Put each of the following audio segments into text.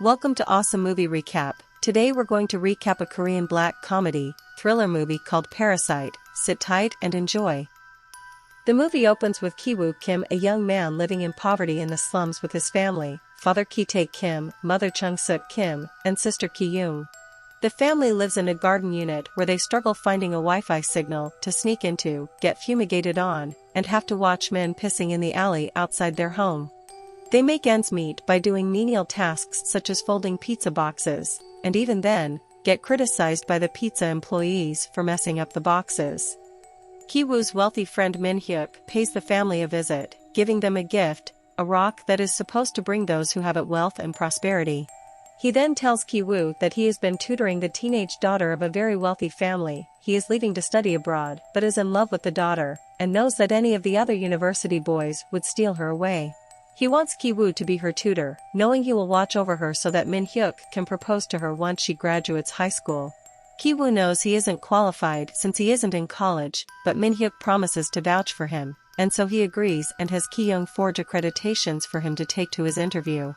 Welcome to Awesome Movie Recap. Today we're going to recap a Korean black comedy, thriller movie called Parasite. Sit tight and enjoy. The movie opens with Ki-woo Kim, a young man living in poverty in the slums with his family, father Ki-tae Kim, mother Chung-suk Kim, and sister Ki-young. The family lives in a garden unit where they struggle finding a Wi-Fi signal to sneak into, get fumigated on, and have to watch men pissing in the alley outside their home. They make ends meet by doing menial tasks such as folding pizza boxes, and even then, get criticized by the pizza employees for messing up the boxes. Ki-woo's wealthy friend Min-hyuk pays the family a visit, giving them a gift, a rock that is supposed to bring those who have it wealth and prosperity. He then tells Ki-woo that he has been tutoring the teenage daughter of a very wealthy family. He is leaving to study abroad, but is in love with the daughter, and knows that any of the other university boys would steal her away. He wants Ki-woo to be her tutor, knowing he will watch over her so that Min-hyuk can propose to her once she graduates high school. Ki-woo knows he isn't qualified since he isn't in college, but Min-hyuk promises to vouch for him, and so he agrees and has Ki-young forge accreditations for him to take to his interview.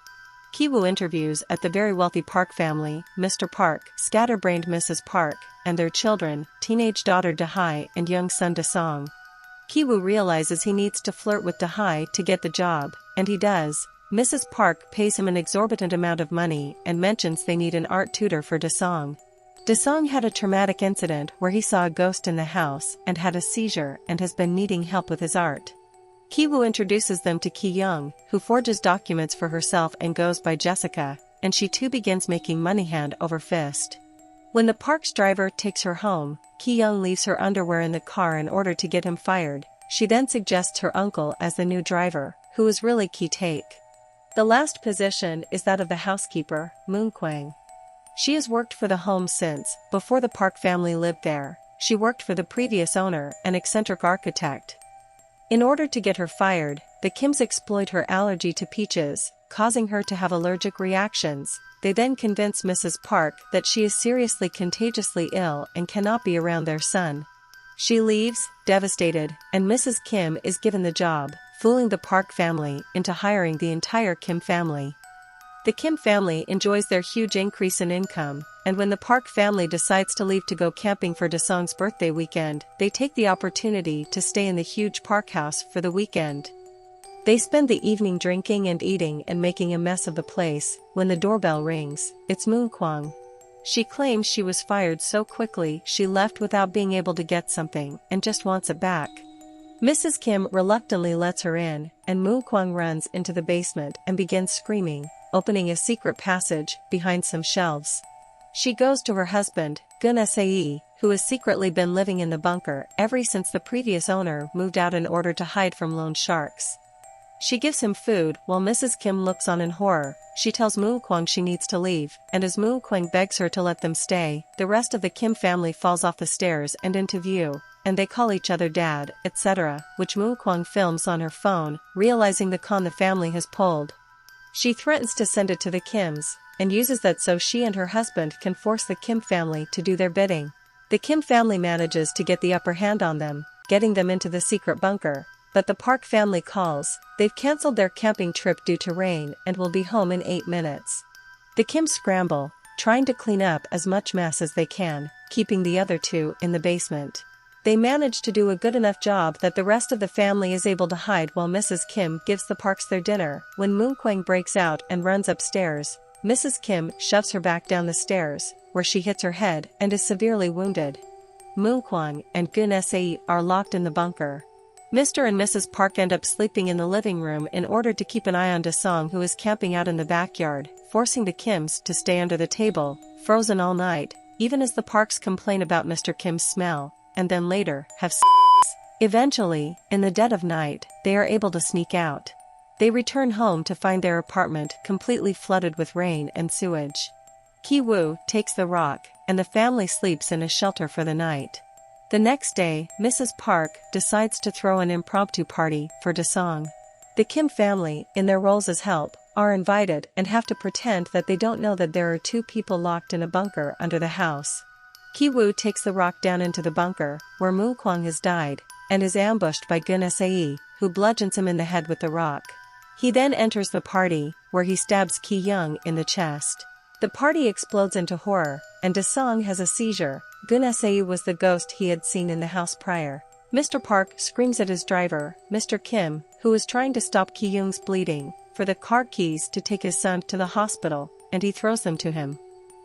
Ki-woo interviews at the very wealthy Park family, Mr. Park, scatterbrained Mrs. Park, and their children, teenage daughter Da-hye and young son Da-song. Ki-woo realizes he needs to flirt with Da-hye to get the job, and he does. Mrs. Park pays him an exorbitant amount of money and mentions they need an art tutor for Da-song. Da-song had a traumatic incident where he saw a ghost in the house and had a seizure and has been needing help with his art. Ki-woo introduces them to Ki-young, who forges documents for herself and goes by Jessica, and she too begins making money hand over fist. When the Park's driver takes her home, Ki-young leaves her underwear in the car in order to get him fired. She then suggests her uncle as the new driver, who is really Ki-tae. The last position is that of the housekeeper, Moon Kwang. She has worked for the home since, before the Park family lived there. She worked for the previous owner, an eccentric architect. In order to get her fired, the Kims exploit her allergy to peaches, causing her to have allergic reactions. They then convince Mrs. Park that she is seriously contagiously ill and cannot be around their son. She leaves, devastated, and Mrs. Kim is given the job, fooling the Park family into hiring the entire Kim family. The Kim family enjoys their huge increase in income, and when the Park family decides to leave to go camping for Da-song's birthday weekend, they take the opportunity to stay in the huge Park house for the weekend. They spend the evening drinking and eating and making a mess of the place. When the doorbell rings, it's Moon Kwang. She claims she was fired so quickly she left without being able to get something and just wants it back. Mrs. Kim reluctantly lets her in, and Moon Kwang runs into the basement and begins screaming, opening a secret passage behind some shelves. She goes to her husband, Gun Sae, who has secretly been living in the bunker ever since the previous owner moved out in order to hide from loan sharks. She gives him food while Mrs. Kim looks on in horror. She tells Moon Kwang she needs to leave, and as Moon Kwang begs her to let them stay, the rest of the Kim family falls off the stairs and into view, and they call each other dad, etc., which Moon Kwang films on her phone, realizing the con the family has pulled. She threatens to send it to the Kims, and uses that so she and her husband can force the Kim family to do their bidding. The Kim family manages to get the upper hand on them, getting them into the secret bunker. But the Park family calls. They've cancelled their camping trip due to rain and will be home in 8 minutes. The Kims scramble, trying to clean up as much mess as they can, keeping the other two in the basement. They manage to do a good enough job that the rest of the family is able to hide while Mrs. Kim gives the Parks their dinner. When Moon Kwang breaks out and runs upstairs, Mrs. Kim shoves her back down the stairs, where she hits her head and is severely wounded. Moon Kwang and Gun Sae are locked in the bunker. Mr. and Mrs. Park end up sleeping in the living room in order to keep an eye on Da-song, who is camping out in the backyard, forcing the Kims to stay under the table, frozen all night, even as the Parks complain about Mr. Kim's smell, and then later have sex. Eventually, in the dead of night, they are able to sneak out. They return home to find their apartment completely flooded with rain and sewage. Ki-woo takes the rock, and the family sleeps in a shelter for the night. The next day, Mrs. Park decides to throw an impromptu party for Da-song. The Kim family, in their roles as help, are invited and have to pretend that they don't know that there are 2 people locked in a bunker under the house. Ki-woo takes the rock down into the bunker, where Moon Kwang has died, and is ambushed by Gun Sae, who bludgeons him in the head with the rock. He then enters the party, where he stabs Ki-young in the chest. The party explodes into horror, and Da-sung has a seizure. Gun-se was the ghost he had seen in the house prior. Mr. Park screams at his driver, Mr. Kim, who is trying to stop Ki-young's bleeding, for the car keys to take his son to the hospital, and he throws them to him.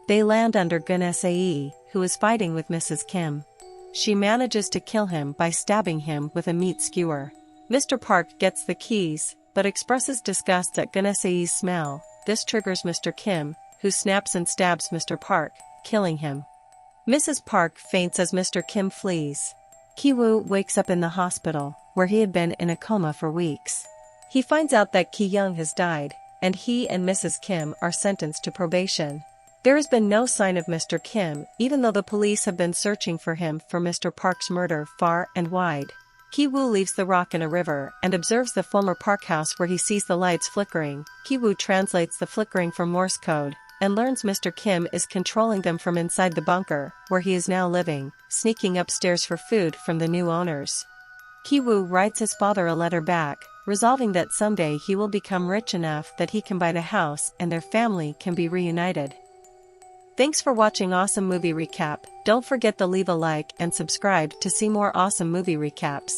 They land under Gun-se, who is fighting with Mrs. Kim. She manages to kill him by stabbing him with a meat skewer. Mr. Park gets the keys, but expresses disgust at Gun-se's smell. This triggers Mr. Kim, who snaps and stabs Mr. Park, killing him. Mrs. Park faints as Mr. Kim flees. Ki-woo wakes up in the hospital, where he had been in a coma for weeks. He finds out that Ki-young has died, and he and Mrs. Kim are sentenced to probation. There has been no sign of Mr. Kim, even though the police have been searching for him for Mr. Park's murder far and wide. Ki-woo leaves the rock in a river and observes the former Park house where he sees the lights flickering. Ki-woo translates the flickering from Morse code, and learns Mr. Kim is controlling them from inside the bunker, where he is now living, sneaking upstairs for food from the new owners. Ki-woo writes his father a letter back, resolving that someday he will become rich enough that he can buy the house and their family can be reunited. Thanks for watching Awesome Movie Recap. Don't forget to leave a like and subscribe to see more awesome movie recaps.